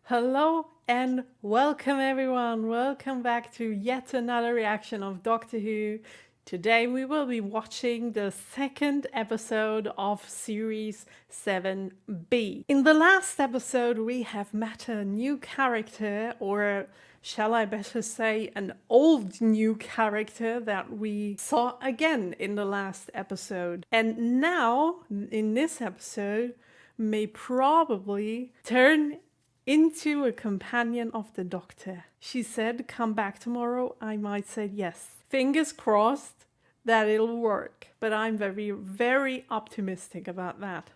Hello and welcome everyone. Welcome back to yet another reaction of Doctor Who. Today we will be watching the second episode of series 7B. In the last episode we have met a new character, or shall I better say an old new character that we saw again in the last episode. And now in this episode may probably turn into a companion of the Doctor. She said, come back tomorrow. I might say yes. Fingers crossed that it'll work. But I'm very, very optimistic about that.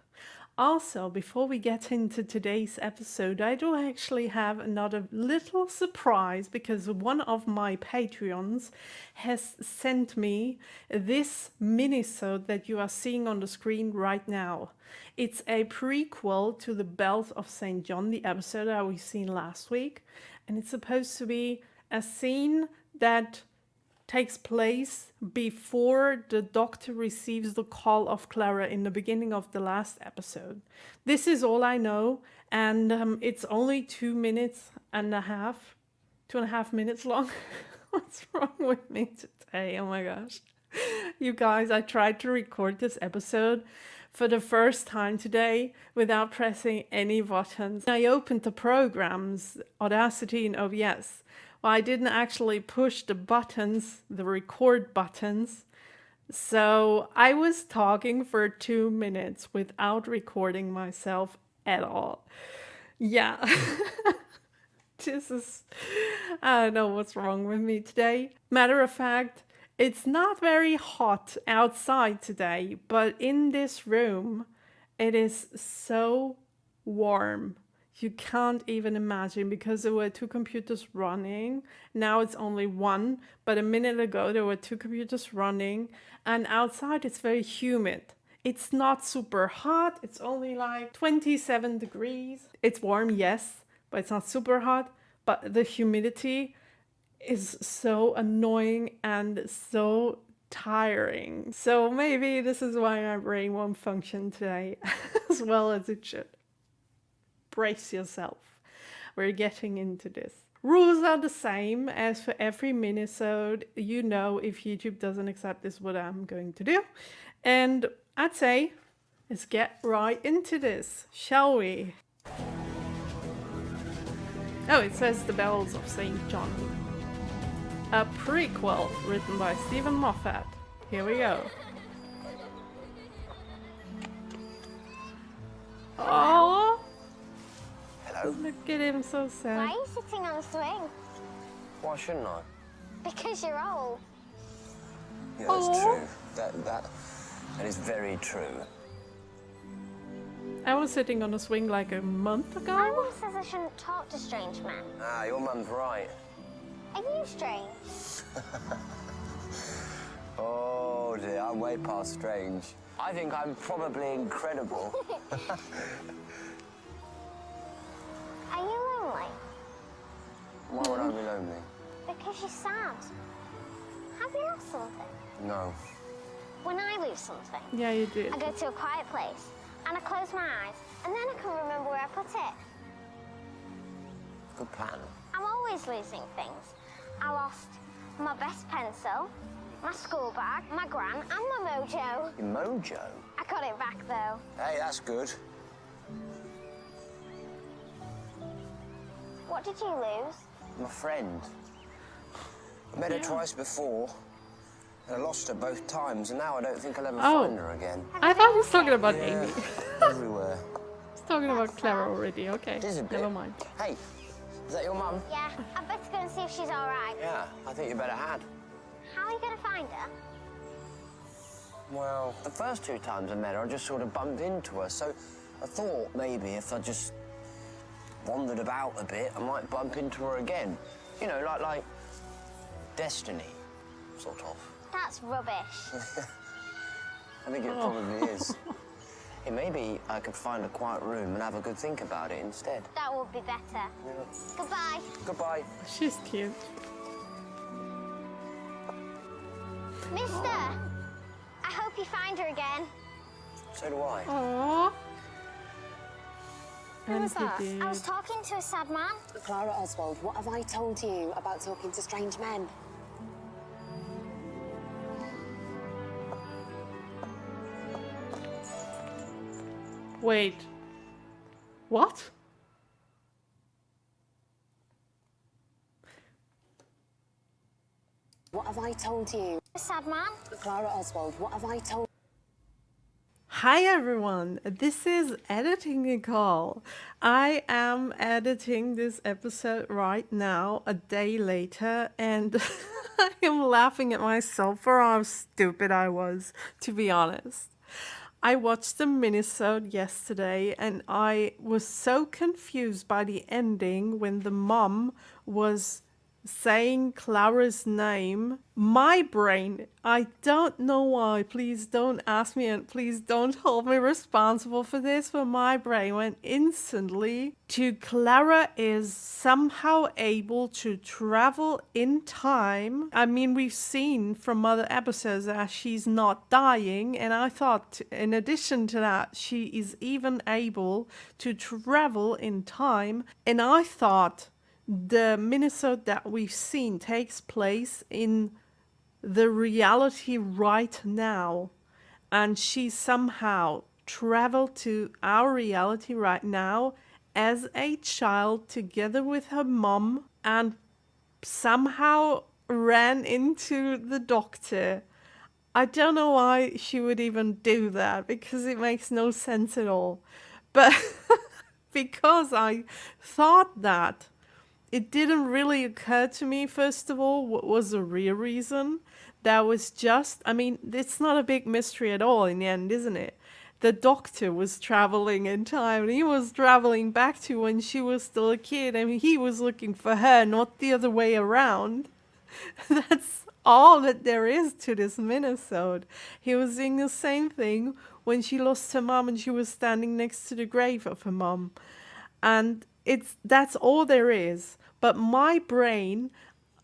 Also, before we get into today's episode, I do actually have another little surprise because one of my Patreons has sent me this minisode that you are seeing on the screen right now. It's a prequel to The Bells of St. John, the episode that we seen last week, and it's supposed to be a scene that takes place before the Doctor receives the call of Clara in the beginning of the last episode. This is all I know, and it's only 2.5 minutes long. What's wrong with me today? Oh my gosh. You guys, I tried to record this episode for the first time today without pressing any buttons. I opened the programs, Audacity and OBS. Well, I didn't actually push the buttons, the record buttons. So I was talking for 2 minutes without recording myself at all. Yeah. I don't know what's wrong with me today. Matter of fact, it's not very hot outside today, but in this room, it is so warm. You can't even imagine, because there were 2 computers running. Now it's only one, but a minute ago there were 2 computers running, and outside it's very humid. It's not super hot, it's only like 27 degrees. It's warm, yes, but it's not super hot, but the humidity is so annoying and so tiring. So maybe this is why my brain won't function today as well as it should. Brace yourself. We're getting into this. Rules are the same as for every minisode. You know, if YouTube doesn't accept this, what I'm going to do. And I'd say, let's get right into this, shall we? Oh, it says The Bells of St. John. A prequel written by Stephen Moffat. Here we go. Oh, Hello. look at him, so Why sad. are you sitting on a swing? Why shouldn't I? Because you're old. Yeah, that's Aw. true. That is very true. I was sitting on a swing like a month My ago. mum says I shouldn't talk to strange men. Ah, your mum's right. Are you strange? Oh dear, I'm way past strange. I think I'm probably incredible. Are you lonely? Why would I be lonely? Because you're sad. Have you lost something? No. When I lose something, Yeah, you did. I go to a quiet place and I close my eyes and then I can remember where I put it. Good plan. I'm always losing things. I lost my best pencil, my school bag, my gran, and my mojo. Your mojo? I got it back though. Hey, that's good. What did you lose? My friend. I met her twice before, and I lost her both times, and now I don't think I'll ever Oh. find her again. I thought he was talking about Yeah, Amy. everywhere. He's talking about Clara already. Okay, It is a bit. never mind. Hey, is that your mum? Yeah, I better go and see if she's all right. Yeah, I think you better had. How are you going to find her? Well, the first 2 times I met her, I just sort of bumped into her. So I thought maybe if I just wandered about a bit, I might bump into her again. You know, like destiny, sort of. That's rubbish. I think it probably is. Hey, maybe I could find a quiet room and have a good think about it instead. That would be better. Goodbye. Goodbye. She's cute. Mister, I hope you find her again. So do I. Aww. And was he that? did. I was talking to a sad man. Clara Oswald, what have I told you about talking to strange men? Wait. What? What have I told you? A sad man. Clara Oswald, what have I told Hi everyone, this is Editing Nicole. I am editing this episode right now, a day later, and I am laughing at myself for how stupid I was, to be honest. I watched the minisode yesterday and I was so confused by the ending when the mom was saying Clara's name. My brain, I don't know why, please don't ask me and please don't hold me responsible for this, but my brain went instantly to Clara is somehow able to travel in time. I mean, we've seen from other episodes that she's not dying, and I thought in addition to that, she is even able to travel in time, and I thought the minisode that we've seen takes place in the reality right now, and she somehow traveled to our reality right now as a child together with her mom and somehow ran into the doctor. I don't know why she would even do that because it makes no sense at all. But because I thought that, it didn't really occur to me, first of all, what was the real reason. That was just, I mean, it's not a big mystery at all in the end, isn't it? The doctor was traveling in time and he was traveling back to when she was still a kid. I mean, he was looking for her, not the other way around. That's all that there is to this minisode. He was doing the same thing when she lost her mom and she was standing next to the grave of her mom. And that's all there is. But my brain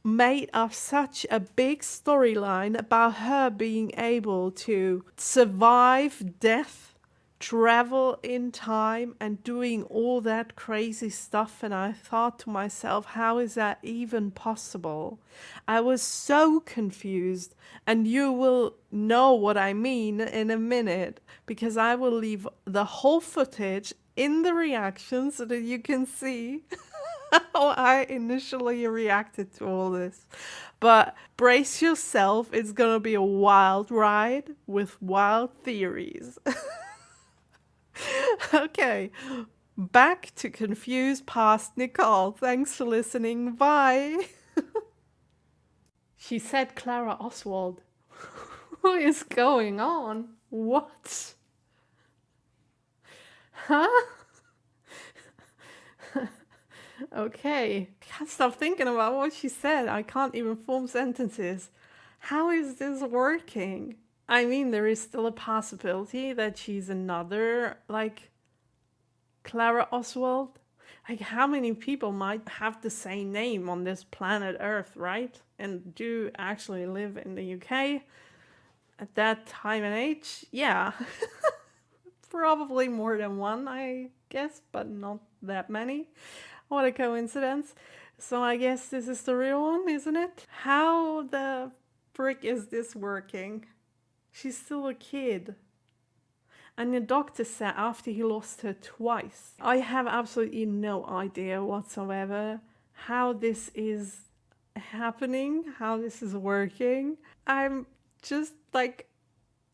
made up such a big storyline about her being able to survive death, travel in time, and doing all that crazy stuff. And I thought to myself, how is that even possible? I was so confused, and you will know what I mean in a minute because I will leave the whole footage in the reaction so that you can see how I initially reacted to all this. But brace yourself, it's gonna be a wild ride with wild theories. Okay, back to confused past Nicole. Thanks for listening. Bye. She said Clara Oswald. What is going on? What? Huh? Okay, can't stop thinking about what she said. I can't even form sentences. How is this working? I mean, there is still a possibility that she's another, like, Clara Oswald. Like, how many people might have the same name on this planet Earth, right? And do actually live in the UK at that time and age? Yeah. Probably more than one, I guess, but not that many. What a coincidence. So I guess this is the real one, isn't it? How the frick is this working? She's still a kid. And the doctor said after he lost her twice. I have absolutely no idea whatsoever how this is happening, how this is working. I'm just like,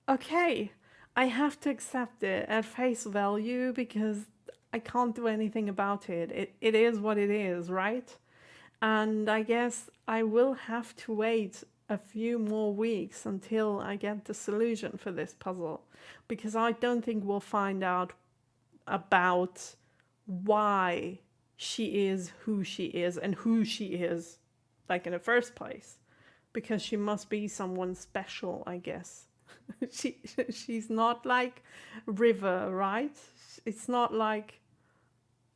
okay, I have to accept it at face value because I can't do anything about it. It is what it is, right? And I guess I will have to wait a few more weeks until I get the solution for this puzzle, because I don't think we'll find out about why she is who she is and who she is, like in the first place, because she must be someone special, I guess. She's not like River, right? It's not like,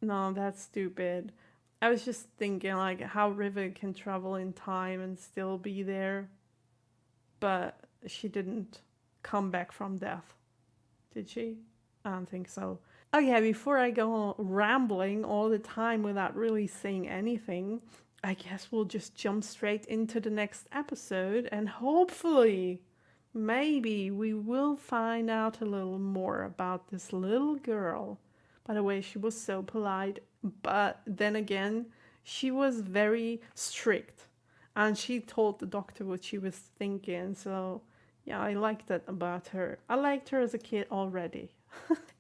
no, that's stupid. I was just thinking like how River can travel in time and still be there, but she didn't come back from death, did she? I don't think so. Oh yeah, before I go on rambling all the time without really saying anything, I guess we'll just jump straight into the next episode and hopefully, maybe we will find out a little more about this little girl. By the way, she was so polite, but then again, she was very strict and she told the doctor what she was thinking. So, yeah, I liked that about her. I liked her as a kid already.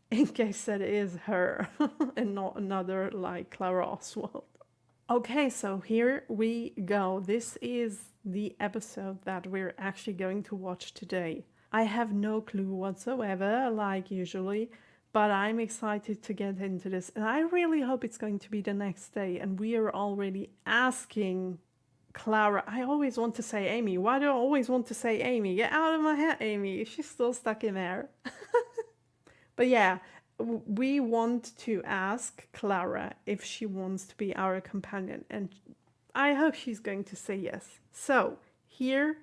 In case that is her and not another like Clara Oswald. Okay, so here we go. This is the episode that we're actually going to watch today. I have no clue whatsoever, like usually, but I'm excited to get into this. And I really hope it's going to be the next day. And we are already asking Clara. I always want to say Amy. Why do I always want to say Amy? Get out of my head, Amy. She's still stuck in there. But yeah, we want to ask Clara if she wants to be our companion, and I hope she's going to say yes. So here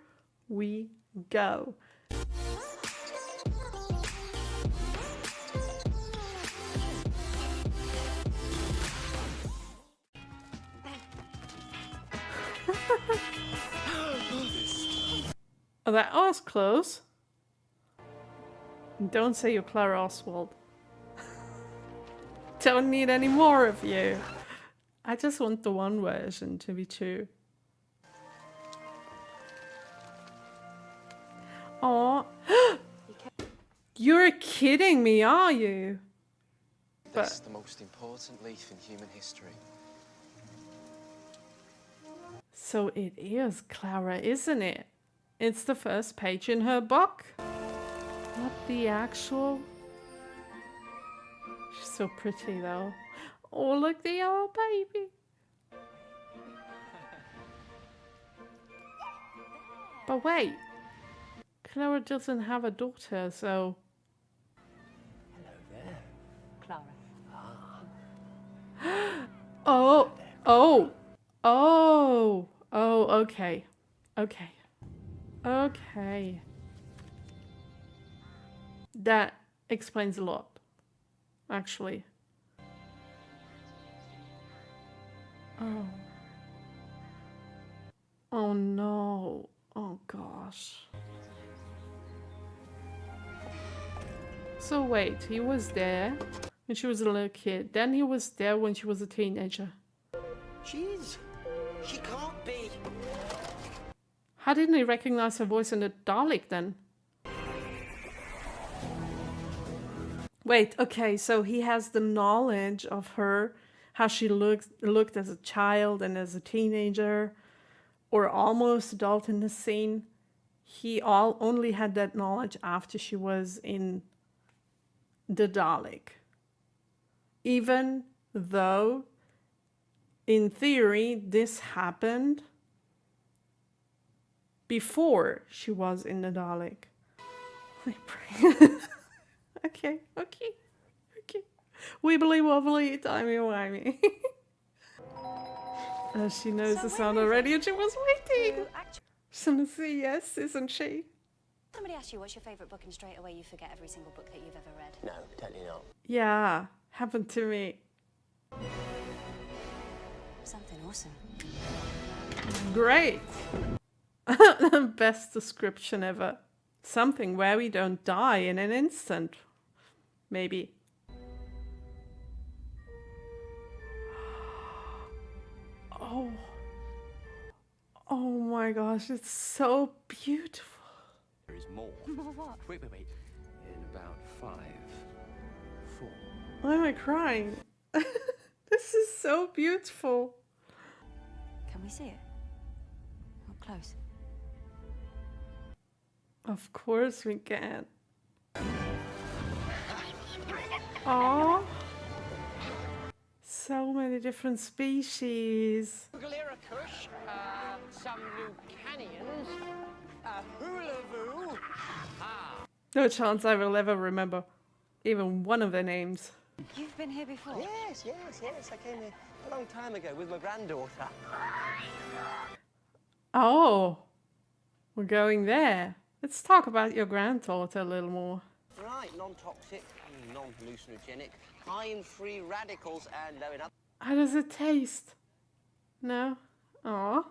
we go. Oh, that was close. Don't say you're Clara Oswald. Don't need any more of you. I just want the one version to be true. Oh, you're kidding me, are you? This is the most important leaf in human history. So it is Clara, isn't it? It's the first page in her book. Not the actual. She's so pretty though. Oh, look, the yellow baby. But wait, Clara doesn't have a daughter, so. Hello there. Clara. Okay. Okay. That explains a lot, actually. Oh. Oh no. Oh gosh. So wait, he was there when she was a little kid. Then he was there when she was a teenager. She can't be. How didn't he recognize her voice in the Dalek then? Wait, okay, so he has the knowledge of her, how she looked as a child and as a teenager, or almost adult in the scene. He only had that knowledge after she was in the Dalek. Even though, in theory, this happened before she was in the Dalek. I pray. Okay. Wibbly wobbly, timey wimey. She knows the sound already and she was waiting. She's gonna say yes, isn't she? Somebody asks you what's your favourite book and straight away you forget every single book that you've ever read. No, totally not. Yeah, happened to me. Something awesome. Great. Best description ever. Something where we don't die in an instant. Maybe. Oh my gosh, it's so beautiful. There is more. More what? Wait. In about 5, 4. Why am I crying? This is so beautiful. Can we see it? Up close. Of course we can. Oh, so many different species. Galiracush, some Lucanians, Hula-Voo. No chance I will ever remember even one of their names. You've been here before? Yes. I came here a long time ago with my granddaughter. Oh, we're going there. Let's talk about your granddaughter a little more. Right, non-toxic, non-hallucinogenic, high in free radicals, and low in other... How does it taste? No? Aw.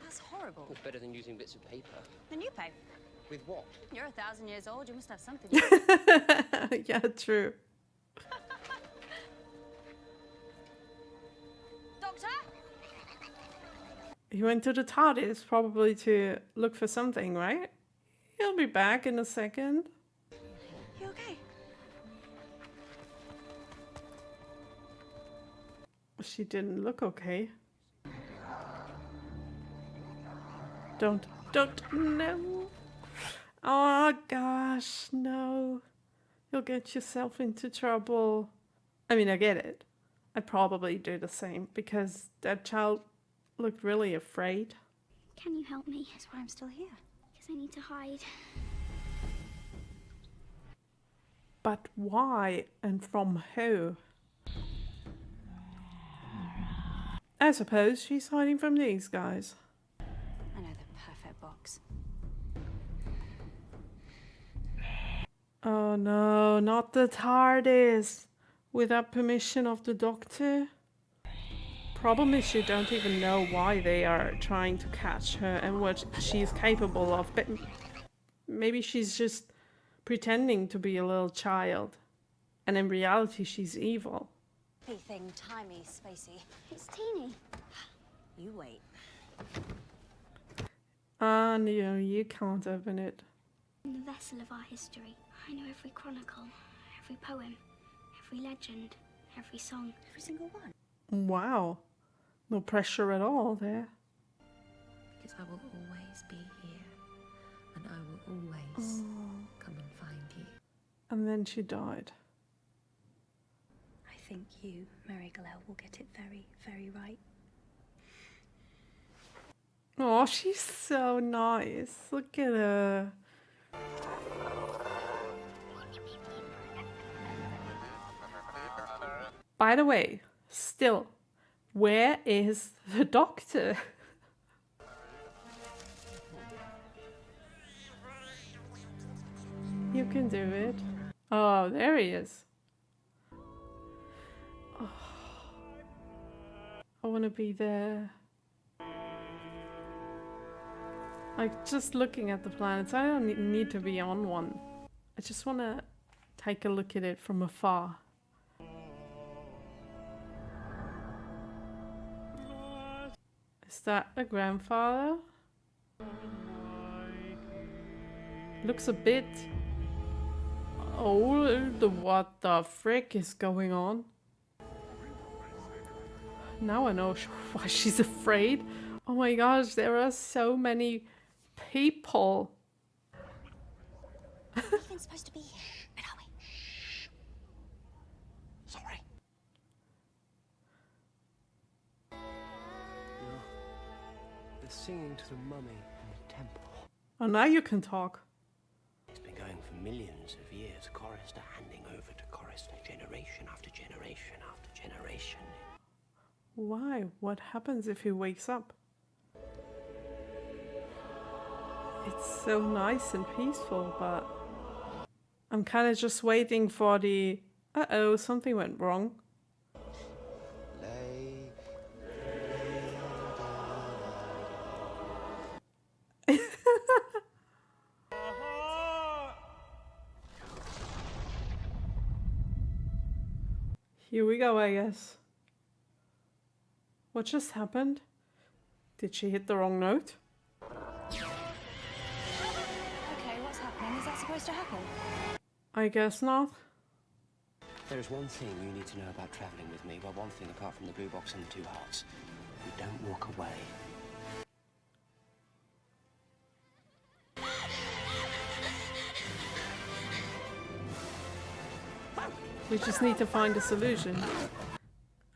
That's horrible. It's better than using bits of paper. Then you pay. With what? You're 1,000 years old, you must have something. Yeah, true. Doctor? He went to the TARDIS probably to look for something, right? He'll be back in a second. You okay? She didn't look okay. Don't, no. Oh gosh, no. You'll get yourself into trouble. I mean, I get it. I'd probably do the same because that child looked really afraid. Can you help me? That's why I'm still here. Because I need to hide. But why and from who? I suppose she's hiding from these guys. I know the perfect box. Oh no, not the TARDIS. Without permission of the Doctor. Problem is you don't even know why they are trying to catch her and what she's capable of. But maybe she's just pretending to be a little child. And in reality she's evil. Big thing, timey, spacey. It's teeny. You wait. Ah, no, you can't open it. In the vessel of our history, I know every chronicle, every poem, every legend, every song. Every single one. Wow. No pressure at all there. Because I will always be here. And I will always come and find you. And then she died. I think you, Mary Galel, will get it very, very right. Oh, she's so nice. Look at her. By the way, still, where is the Doctor? You can do it. Oh, there he is. Oh, I want to be there. Like, just looking at the planets, I don't need to be on one. I just want to take a look at it from afar. Is that a grandfather? Looks a bit old. What the frick is going on? Now I know why she's afraid. Oh my gosh, there are so many people. Everything's supposed to be here. Where are we? Sorry. They're singing to the mummy in the temple. Oh, now you can talk. It's been going for millions of years, chorister handing over to chorister, generation after generation after generation. Why? What happens if he wakes up? It's so nice and peaceful, but I'm kind of just waiting for the uh-oh, something went wrong. Here we go, I guess. What just happened? Did she hit the wrong note? Okay, what's happening? Is that supposed to happen? I guess not. There is one thing you need to know about travelling with me. Well, one thing apart from the blue box and the two hearts. You don't walk away. We just need to find a solution.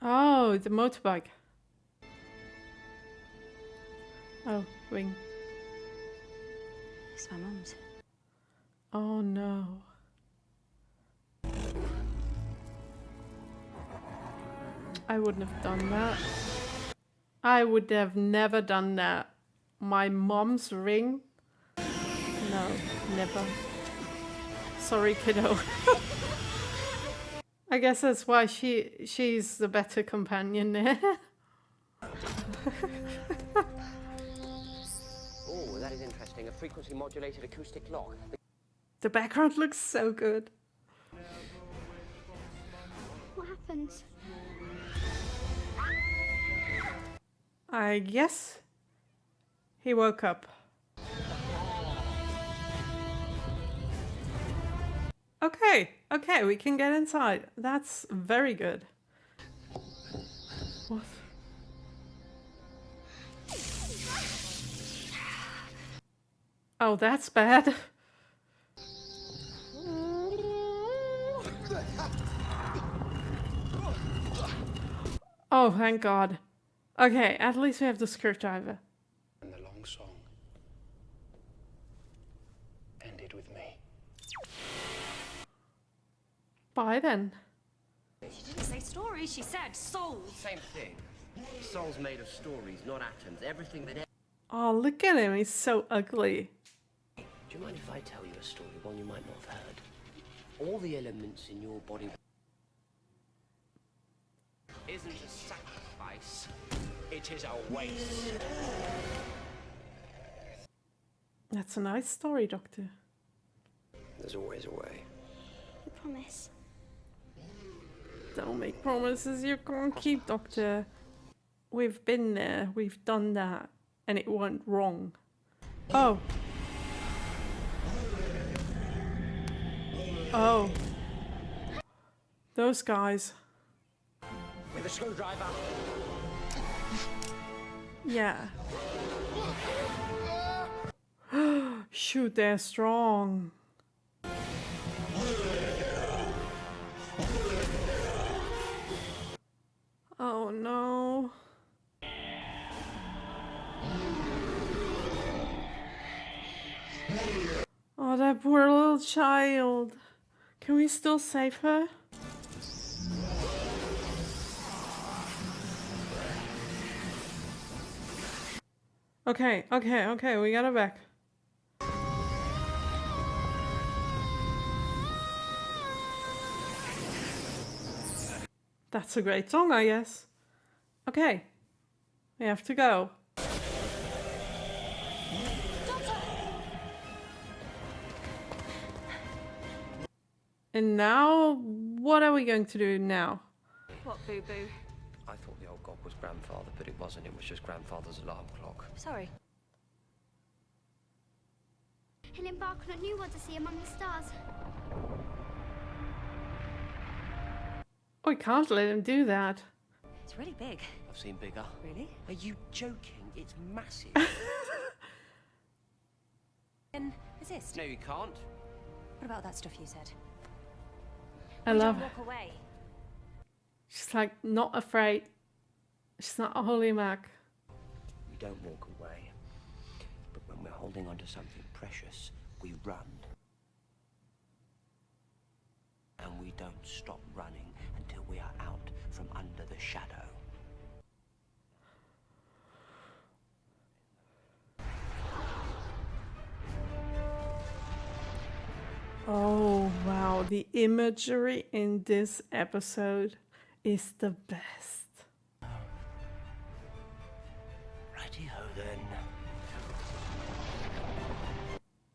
Oh, the motorbike. Oh, ring. It's my mum's. Oh no. I wouldn't have done that. I would have never done that. My mom's ring? No, never. Sorry, kiddo. I guess that's why she's the better companion there. Oh, that is interesting. A frequency modulated acoustic lock. The background looks so good. What happens? I guess he woke up. Okay, we can get inside. That's very good. What? Oh, that's bad. Oh, thank God. Okay, at least we have the screwdriver. And the long song ended with me. Bye then. She didn't say stories, she said souls. Same thing. Soul's made of stories, not atoms. Everything that... Oh, look at him. He's so ugly. Do you mind if I tell you a story, one you might not have heard? All the elements in your body isn't a sacrifice, it is a waste. That's a nice story, Doctor. There's always a way. You promise? Don't make promises you can't keep, Doctor. We've been there, we've done that, and it went wrong. Oh. Oh. Those guys. With a screwdriver. Yeah. Shoot, they're strong. Oh no. Oh, that poor little child. Can we still save her? Okay, we got her back. That's a great song, I guess. Okay, we have to go. And now, what are we going to do now? What, boo-boo? I thought the old god was grandfather, but it wasn't. It was just grandfather's alarm clock. Sorry. He'll embark on a new odyssey among the stars. We can't let him do that. It's really big. I've seen bigger. Really? Are you joking? It's massive. Then resist. No, you can't. What about that stuff you said? I love her. Walk away. She's like not afraid. She's not a holy Mac. We don't walk away. But when we're holding on to something precious, we run. And we don't stop running until we are out from under the shadow. Oh wow, the imagery in this episode is the best. Righty-ho then.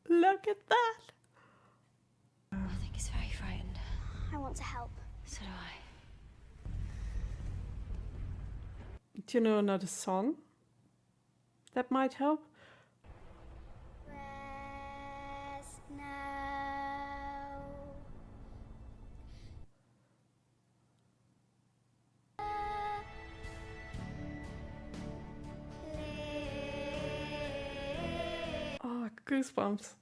Look at that. I think he's very frightened. I want to help. So do I. Do you know another song that might help? Rest now. Oh, goosebumps.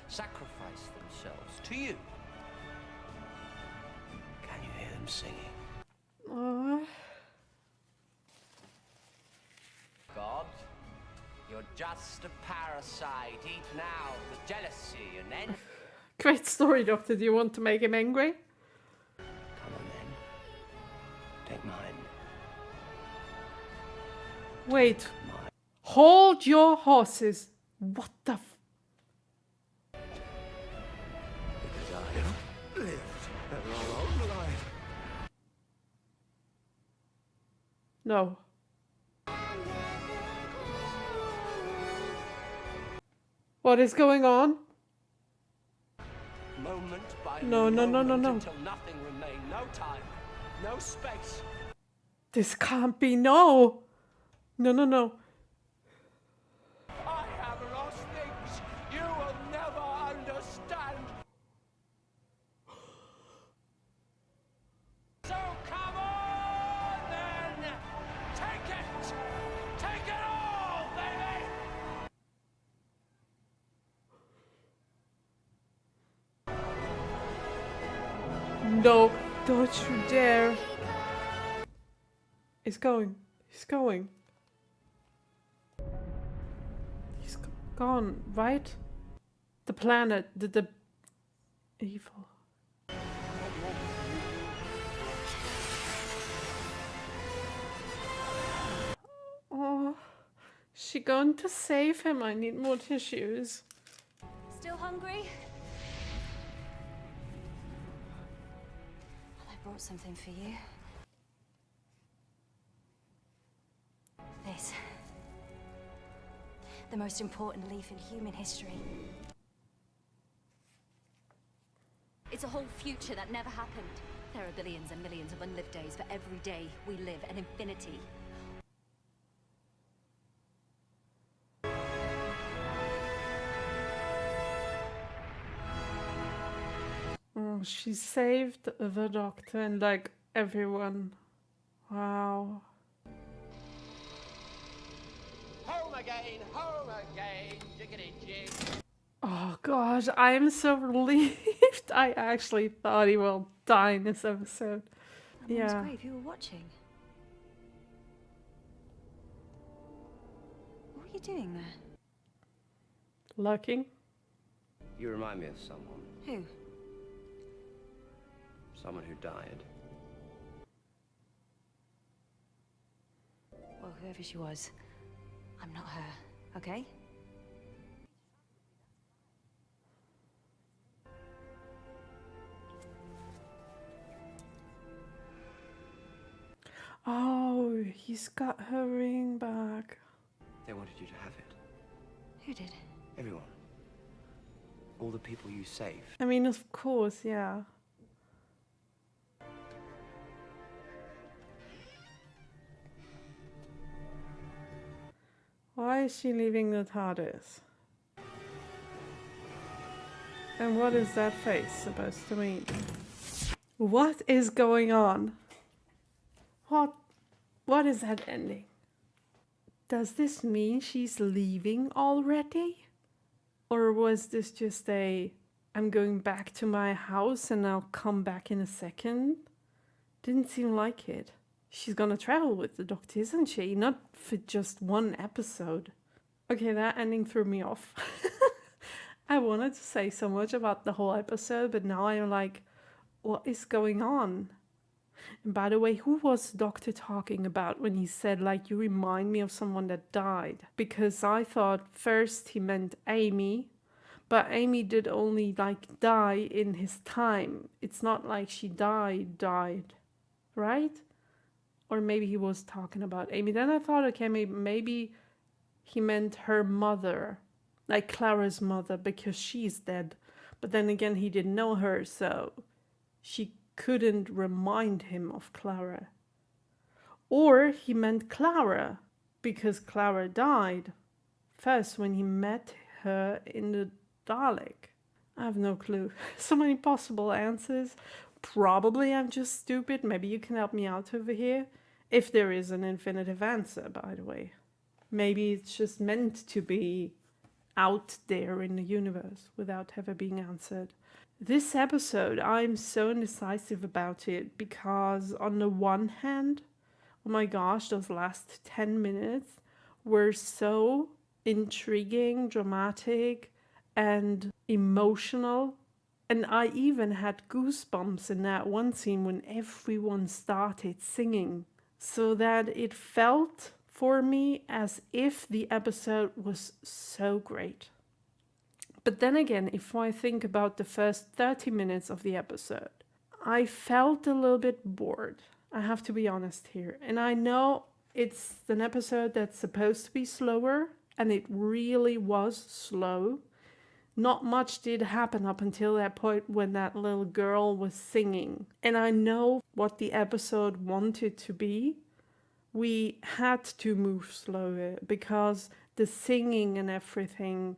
Sacrifice themselves to you. Can you hear them singing? God, you're just a parasite eaten out with jealousy and envy. Great story, Doctor. Do you want to make him angry? Come on then. Take mine. Wait. Hold your horses. What the f... Because I have lived a long life. No. What is going on? Moment by No, no, no, no, moment no. until nothing remained. No time, no space. This can't be. No. No, no, no. I have lost things you will never understand. So come on then! Take it! Take it all, baby! No. Don't you dare. He's going. He's going. He's gone, right? The planet, the evil. Oh, she going to save him? I need more tissues. Still hungry? Well, I brought something for you. This. The most important leaf in human history. It's a whole future that never happened. There are billions and millions of unlived days for every day we live, an infinity. Oh, she saved the doctor and like everyone. Wow. Home again, jiggity jig. Oh gosh, I'm so relieved. I actually thought he will die in this episode. That Yeah. was great. You were watching. What were you doing there? Looking. You remind me of someone. Who? Someone who died. Well, whoever she was, I'm not her, okay? Oh, he's got her ring back. They wanted you to have it. Who did? Everyone. All the people you saved. I mean, of course, yeah. Why is she leaving the TARDIS? And what is that face supposed to mean? What is going on? What is that ending? Does this mean she's leaving already? Or was this just a, I'm going back to my house and I'll come back in a second? Didn't seem like it. She's gonna travel with the doctor, isn't she? Not for just one episode. Okay, that ending threw me off. I wanted to say so much about the whole episode, but now I'm like, what is going on? And by the way, who was the doctor talking about when he said, like, you remind me of someone that died? Because I thought first he meant Amy, but Amy did only, like, die in his time. It's not like she died, right? Or maybe he was talking about Amy. Then I thought, okay, maybe he meant her mother, like Clara's mother, because she's dead. But then again, he didn't know her, so she couldn't remind him of Clara. Or he meant Clara, because Clara died first when he met her in the Dalek. I have no clue. So many possible answers. Probably I'm just stupid. Maybe you can help me out over here. If there is an infinitive answer, by the way. Maybe it's just meant to be out there in the universe without ever being answered. This episode, I'm so indecisive about it because on the one hand, oh my gosh, those last 10 minutes were so intriguing, dramatic, and emotional. And I even had goosebumps in that one scene when everyone started singing. So that it felt for me as if the episode was so great. But then again, if I think about the first 30 minutes of the episode, I felt a little bit bored. I have to be honest here. And I know it's an episode that's supposed to be slower, and it really was slow. Not much did happen up until that point when that little girl was singing. And I know what the episode wanted to be. We had to move slower because the singing and everything,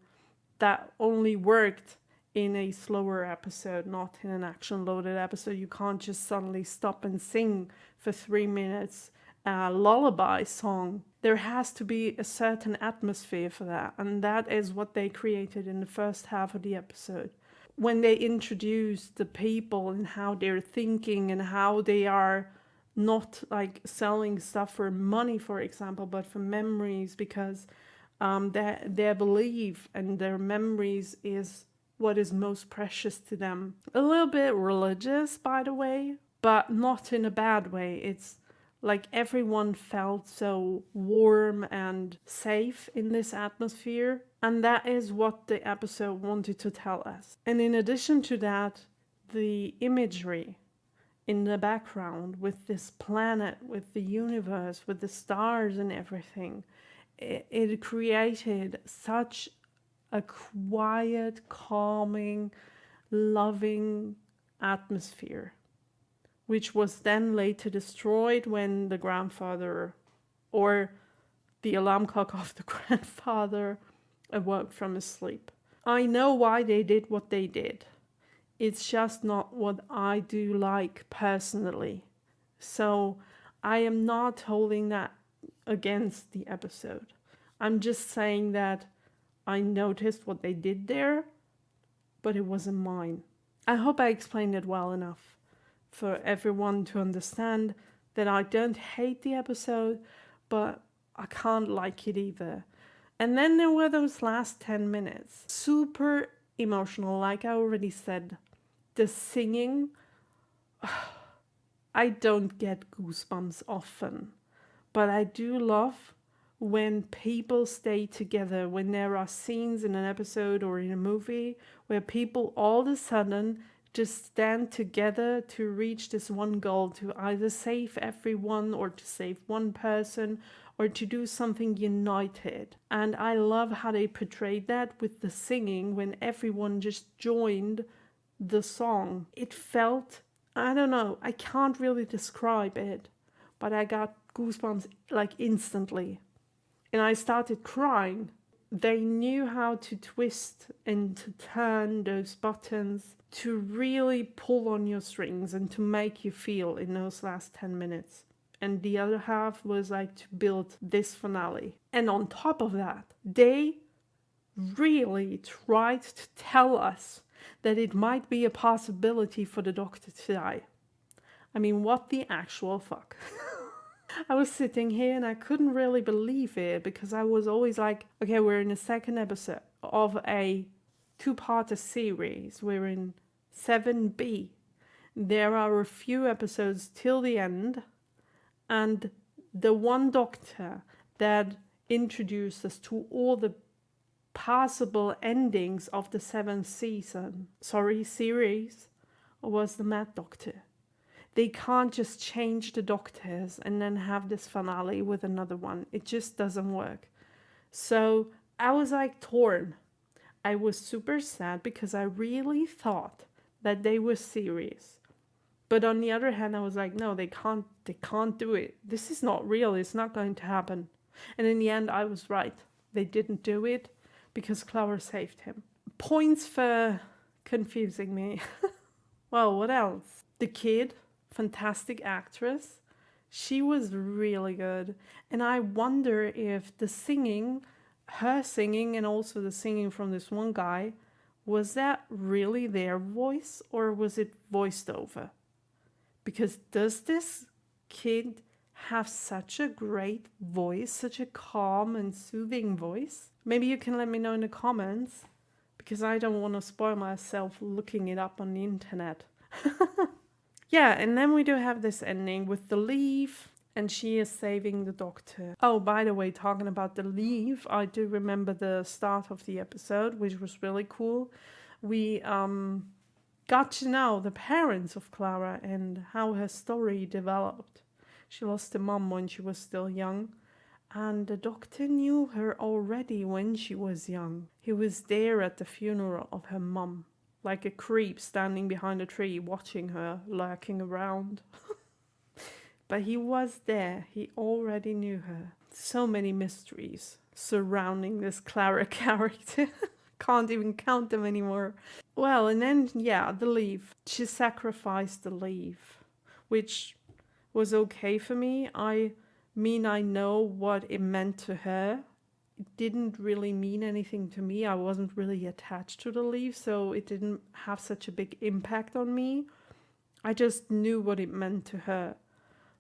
that only worked in a slower episode, not in an action-loaded episode. You can't just suddenly stop and sing for 3 minutes a lullaby song. There has to be a certain atmosphere for that, and that is what they created in the first half of the episode. When they introduced the people and how they're thinking and how they are not like selling stuff for money, for example, but for memories, because their belief and their memories is what is most precious to them. A little bit religious, by the way, but not in a bad way. It's like everyone felt so warm and safe in this atmosphere, and that is what the episode wanted to tell us. And in addition to that, the imagery in the background with this planet, with the universe, with the stars and everything, it created such a quiet, calming, loving atmosphere, which was then later destroyed when the grandfather, or the alarm clock of the grandfather, awoke from his sleep. I know why they did what they did. It's just not what I do like personally. So I am not holding that against the episode. I'm just saying that I noticed what they did there, but it wasn't mine. I hope I explained it well enough for everyone to understand that I don't hate the episode, but I can't like it either. And then there were those last 10 minutes. Super emotional, like I already said. The singing, I don't get goosebumps often, but I do love when people stay together, when there are scenes in an episode or in a movie where people all of a sudden just stand together to reach this one goal, to either save everyone or to save one person or to do something united. And I love how they portrayed that with the singing when everyone just joined the song. It felt, I don't know, I can't really describe it, but I got goosebumps like instantly. And I started crying. They knew how to twist and to turn those buttons to really pull on your strings and to make you feel in those last 10 minutes. And the other half was like to build this finale. And on top of that, they really tried to tell us that it might be a possibility for the Doctor to die. I mean, what the actual fuck? I was sitting here and I couldn't really believe it, because I was always like, okay, we're in the second episode of a two-parter series. We're in 7B. There are a few episodes till the end, and the one Doctor that introduced us to all the possible endings of the series was the Mad Doctor. They can't just change the Doctors and then have this finale with another one. It just doesn't work. So I was like torn. I was super sad because I really thought that they were serious. But on the other hand, I was like, no, they can't do it. This is not real. It's not going to happen. And in the end, I was right. They didn't do it because Clover saved him. Points for confusing me. Well, what else? The kid, fantastic actress. She was really good. And I wonder if the singing, her singing and also the singing from this one guy, was that really their voice or was it voiced over? Because does this kid have such a great voice, such a calm and soothing voice? Maybe you can let me know in the comments, because I don't want to spoil myself looking it up on the internet. Yeah, and then we do have this ending with the leaf and she is saving the Doctor. Oh, by the way, talking about the leave, I do remember the start of the episode, which was really cool. We got to know the parents of Clara and how her story developed. She lost her mom when she was still young, and the Doctor knew her already when she was young. He was there at the funeral of her mom, like a creep standing behind a tree watching her, lurking around. But he was there, he already knew her. So many mysteries surrounding this Clara character. Can't even count them anymore. Well, and then, yeah, the leave. She sacrificed the leave, which was okay for me. I know what it meant to her. It didn't really mean anything to me. I wasn't really attached to the leave, so it didn't have such a big impact on me. I just knew what it meant to her.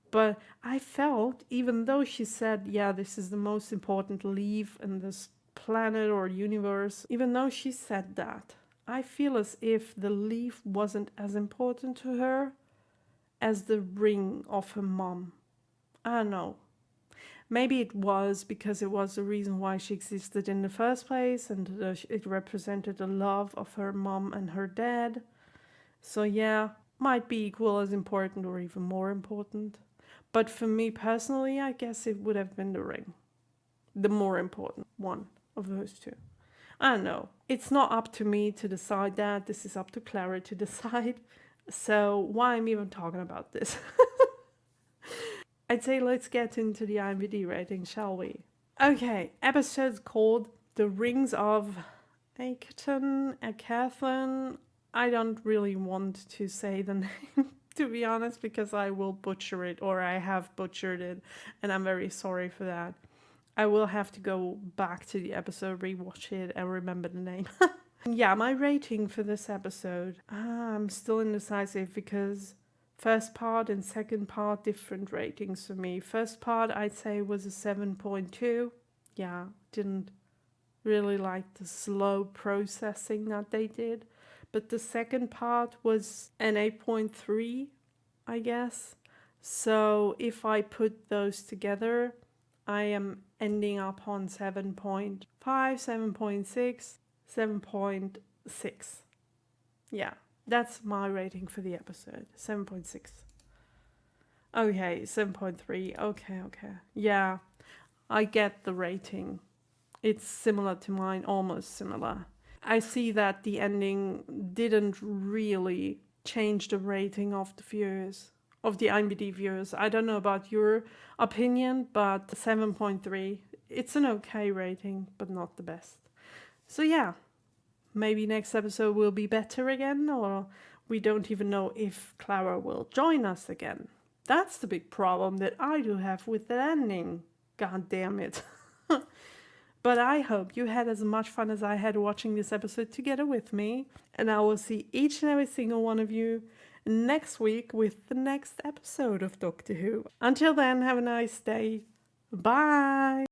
But I felt, even though she said, yeah, this is the most important leave in this planet or universe, even though she said that, I feel as if the leaf wasn't as important to her as the ring of her mom. I don't know. Maybe it was because it was the reason why she existed in the first place, and it represented the love of her mom and her dad. So yeah, might be equal as important or even more important. But for me personally, I guess it would have been the ring. The more important one of those two. I don't know. It's not up to me to decide that. This is up to Clara to decide. So why I'm even talking about this? I'd say let's get into the IMDb rating, shall we? Okay, episode called The Rings of Akhaten. I don't really want to say the name, to be honest, because I will butcher it, or I have butchered it, and I'm very sorry for that. I will have to go back to the episode, rewatch it, and remember the name. Yeah, my rating for this episode, I'm still indecisive because first part and second part, different ratings for me. First part, I'd say, was a 7.2. Yeah, didn't really like the slow processing that they did. But the second part was an 8.3, I guess. So if I put those together, I am ending up on 7.5, 7.6, 7.6. Yeah, that's my rating for the episode. 7.6. Okay, 7.3. Okay. Yeah, I get the rating. It's similar to mine, almost similar. I see that the ending didn't really change the rating of the viewers, of the IMDb viewers. I don't know about your opinion, but 7.3, it's an okay rating, but not the best. So yeah, maybe next episode will be better again, or we don't even know if Clara will join us again. That's the big problem that I do have with the ending. God damn it. But I hope you had as much fun as I had watching this episode together with me. And I will see each and every single one of you next week with the next episode of Doctor Who. Until then, have a nice day. Bye!